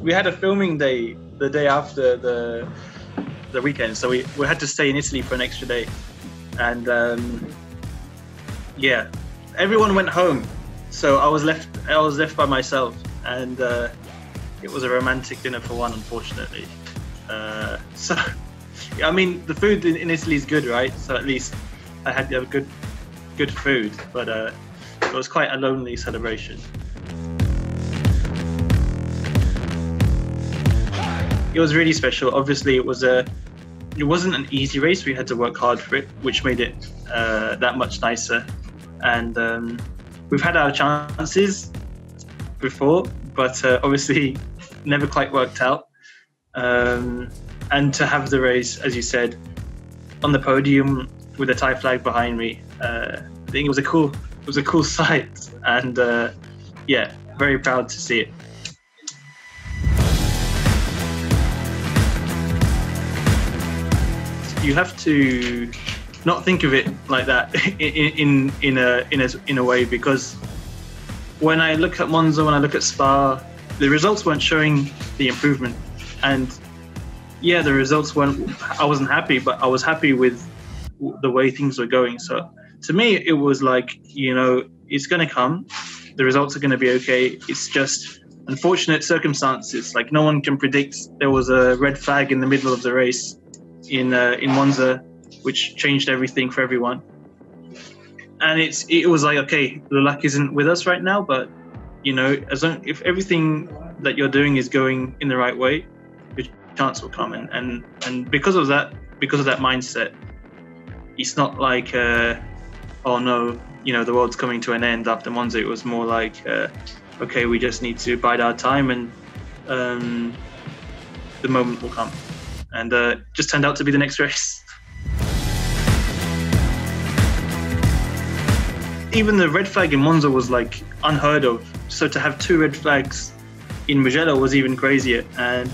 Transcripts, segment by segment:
we had a filming day the day after the weekend, so we had to stay in Italy for an extra day, and yeah, everyone went home, so I was left by myself, and it was a romantic dinner for one, unfortunately. So I mean, the food in Italy is good, right? So at least I had good food, but it was quite a lonely celebration. It was really special. Obviously, it wasn't an easy race. We had to work hard for it, which made it that much nicer. And we've had our chances before, but obviously never quite worked out. And to have the race, as you said, on the podium with the Thai flag behind me, I think it was a cool sight, and yeah, very proud to see it. You have to not think of it like that in a way, because when I look at Monza, when I look at Spa, the results weren't showing the improvement, and yeah, the results weren't. I wasn't happy, but I was happy with the way things were going. So to me, it was like, you know, it's going to come. The results are going to be okay. It's just unfortunate circumstances. Like, no one can predict. There was a red flag in the middle of the race in Monza, which changed everything for everyone. And it was like, okay, the luck isn't with us right now, but you know, if everything that you're doing is going in the right way, your chance will come. And because of that mindset, it's not like oh no, you know, the world's coming to an end after Monza. It was more like okay, we just need to bide our time, and the moment will come. And just turned out to be the next race. Even the red flag in Monza was like unheard of. So to have 2 red flags in Mugello was even crazier. And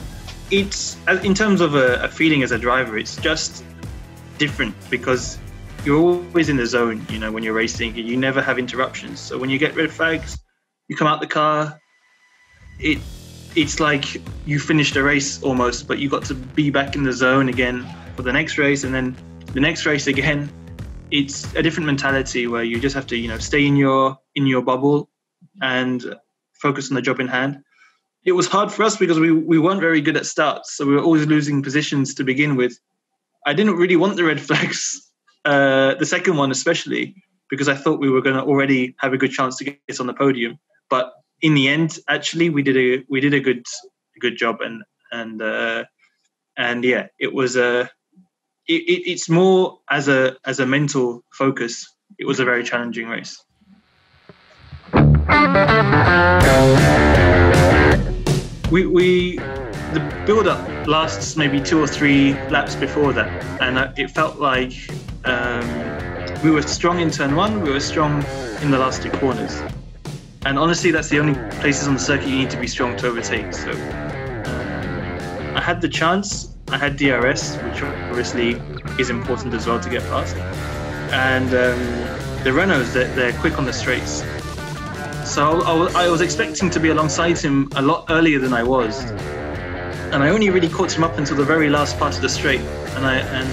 it's, in terms of a feeling as a driver, it's just different because you're always in the zone, you know, when you're racing, you never have interruptions. So when you get red flags, you come out the car, it's like you finished a race almost, but you got to be back in the zone again for the next race, and then the next race again. It's a different mentality where you just have to, you know, stay in your bubble and focus on the job in hand. It was hard for us because we weren't very good at starts, so we were always losing positions to begin with. I didn't really want the red flags, the second one especially, because I thought we were going to already have a good chance to get on the podium. But in the end, actually, we did a good job, and yeah, it was it's more as a mental focus. It was a very challenging race. The build-up lasts maybe 2 or 3 laps before that, and it felt like we were strong in turn 1, we were strong in the last 2 corners. And honestly, that's the only places on the circuit you need to be strong to overtake. So I had the chance, I had DRS, which obviously is important as well to get past. And the Renaults, they're quick on the straights. So I was expecting to be alongside him a lot earlier than I was. And I only really caught him up until the very last part of the straight. And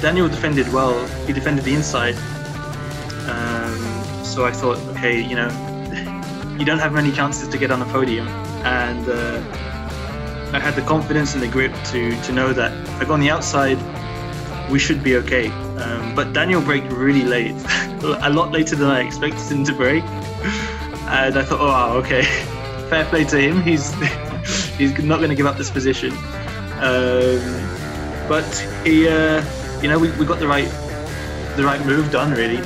Daniel defended well. He defended the inside. So I thought, okay, you know, you don't have many chances to get on the podium, and I had the confidence and the grip to know that if I go on the outside, we should be okay. But Daniel braked really late, a lot later than I expected him to brake, and I thought, oh wow, okay, fair play to him. He's not going to give up this position. But he, you know, we got the right move done. Really,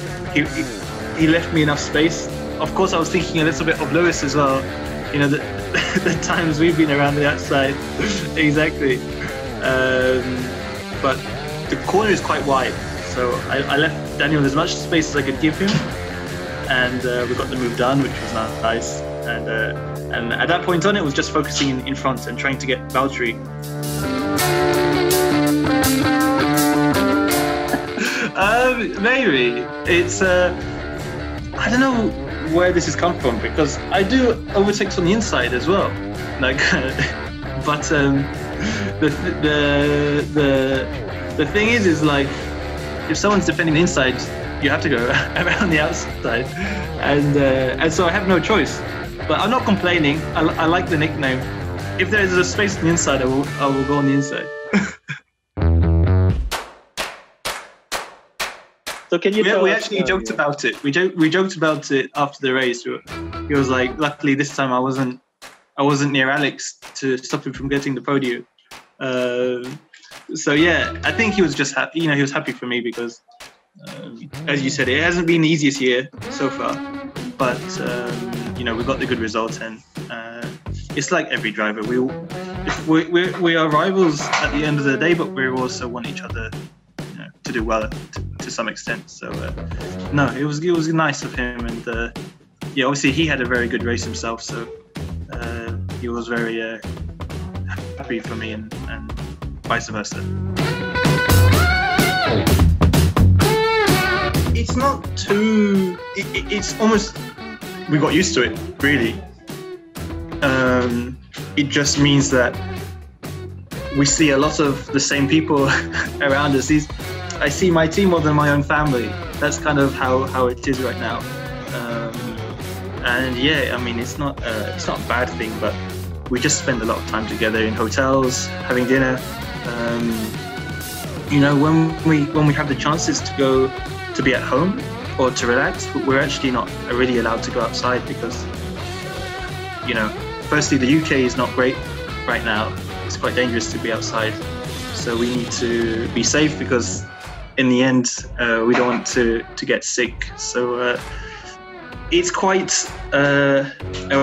he left me enough space. Of course, I was thinking a little bit of Lewis as well. You know, the times we've been around the outside. Exactly. But the corner is quite wide. So I left Daniel as much space as I could give him. And we got the move done, which was nice. And at that point on, it was just focusing in front and trying to get Valtteri. Maybe. It's, I don't know where this has come from, because I do overtakes on the inside as well, like But the thing is like, if someone's defending the inside, you have to go around the outside, and so I have no choice. But I'm not complaining. I like the nickname. If there's a space on the inside, I will go on the inside. So can you tell we us, actually joked about it. We joked about it after the race. He was like, luckily this time I wasn't near Alex to stop him from getting the podium. So yeah, I think he was just happy. He was happy for me because, as you said, it hasn't been the easiest year so far. But we got the good results, and it's like every driver. We are rivals at the end of the day, but we also want each other to do well to some extent. So no, it was nice of him, and obviously he had a very good race himself, so he was very happy for me, and vice versa. It's not too. It's almost. We got used to it, really. It just means that we see a lot of the same people around us. I see my team more than my own family. That's kind of how it is right now. And yeah, I mean, it's not a bad thing, but we just spend a lot of time together in hotels, having dinner. When we have the chances to go to be at home or to relax, we're actually not really allowed to go outside because, firstly, the UK is not great right now. It's quite dangerous to be outside. So we need to be safe because in the end, we don't want to get sick. So it's quite a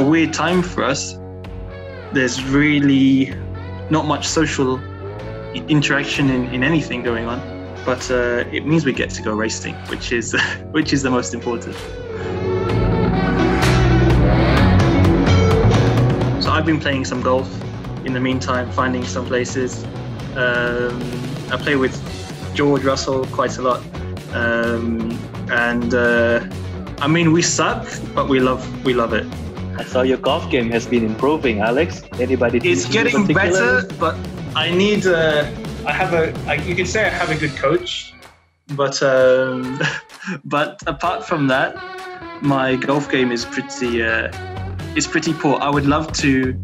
weird time for us. There's really not much social interaction in anything going on. But it means we get to go racing, which is the most important. So I've been playing some golf in the meantime, finding some places. I play with George Russell quite a lot, I mean, we suck, but we love it. I saw your golf game has been improving, Alex. Anybody? It's getting better, but I need. You could say I have a good coach, but apart from that, my golf game is pretty poor. I would love to,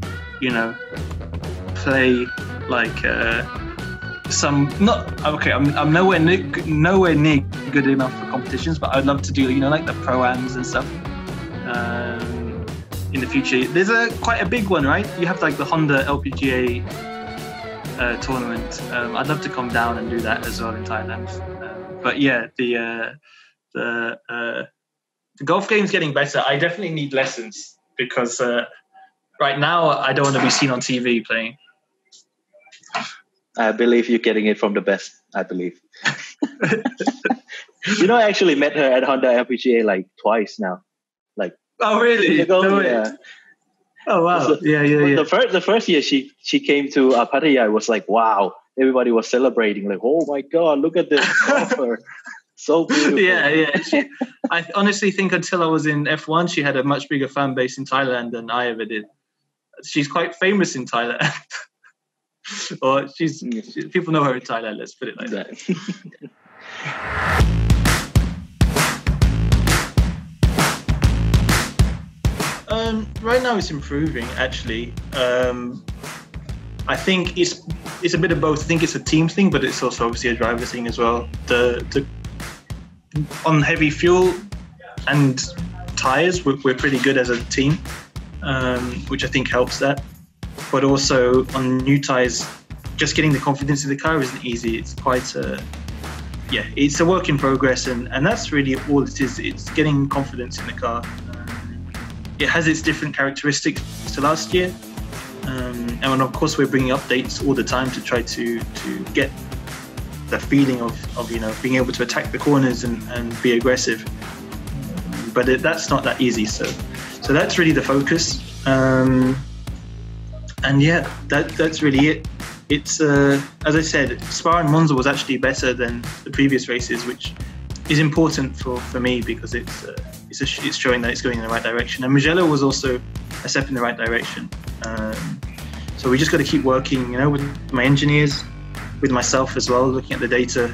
play like I'm nowhere near good enough for competitions, but I'd love to do like the pro-ams and stuff in the future. There's quite a big one, right? You have like the Honda LPGA tournament. I'd love to come down and do that as well in Thailand. But yeah, the golf game's getting better. I definitely need lessons because right now I don't want to be seen on TV playing. I believe you're getting it from the best. I believe. I actually met her at Honda LPGA like twice now. Like. Oh really? Yeah. Oh wow! So, yeah. The first year she came to Pattaya, it was like wow. Everybody was celebrating, like, oh my god, look at this golfer, so beautiful. Yeah. I honestly think until I was in F1, she had a much bigger fan base in Thailand than I ever did. She's quite famous in Thailand. Or people know her in Thailand, let's put it like that. Right now it's improving, actually. I think it's a bit of both. I think it's a team thing, but it's also obviously a driver thing as well. The on heavy fuel and tyres, we're pretty good as a team, which I think helps that. But also on new tyres, just getting the confidence in the car isn't easy. It's quite it's a work in progress, and that's really all it is. It's getting confidence in the car. It has its different characteristics to last year, and of course we're bringing updates all the time to try to get the feeling of being able to attack the corners and be aggressive. But that's not that easy. So that's really the focus. And yeah, that's really it. It's as I said, Spa and Monza was actually better than the previous races, which is important for me because it's showing that it's going in the right direction. And Mugello was also a step in the right direction. So we just got to keep working, with my engineers, with myself as well, looking at the data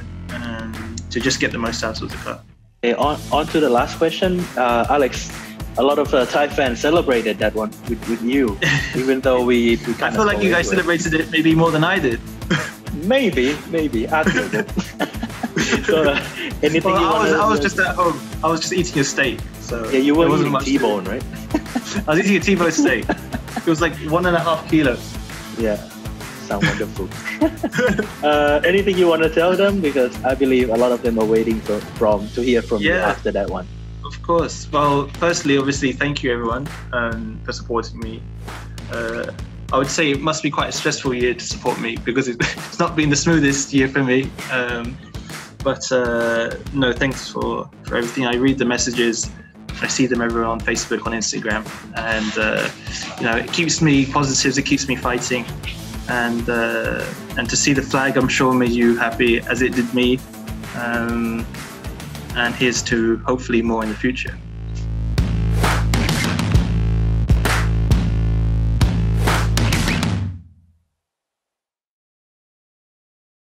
to just get the most out of the car. Okay, on to the last question, Alex. A lot of Thai fans celebrated that one with you, even though we I feel like you guys celebrated it maybe more than I did. Maybe. So anything I was just at home. I was just eating a steak. So yeah, you were eating T-bone, right? I was eating a T-bone steak. It was like 1.5 kilos. Yeah, sound wonderful. Anything you want to tell them? Because I believe a lot of them are waiting to hear from you after that one. Of course. Well, firstly, obviously, thank you everyone for supporting me. I would say it must be quite a stressful year to support me because it's not been the smoothest year for me. But no, thanks for everything. I read the messages. I see them everywhere on Facebook, on Instagram, and it keeps me positive. It keeps me fighting, and to see the flag, I'm sure made you happy as it did me. And here's to hopefully more in the future.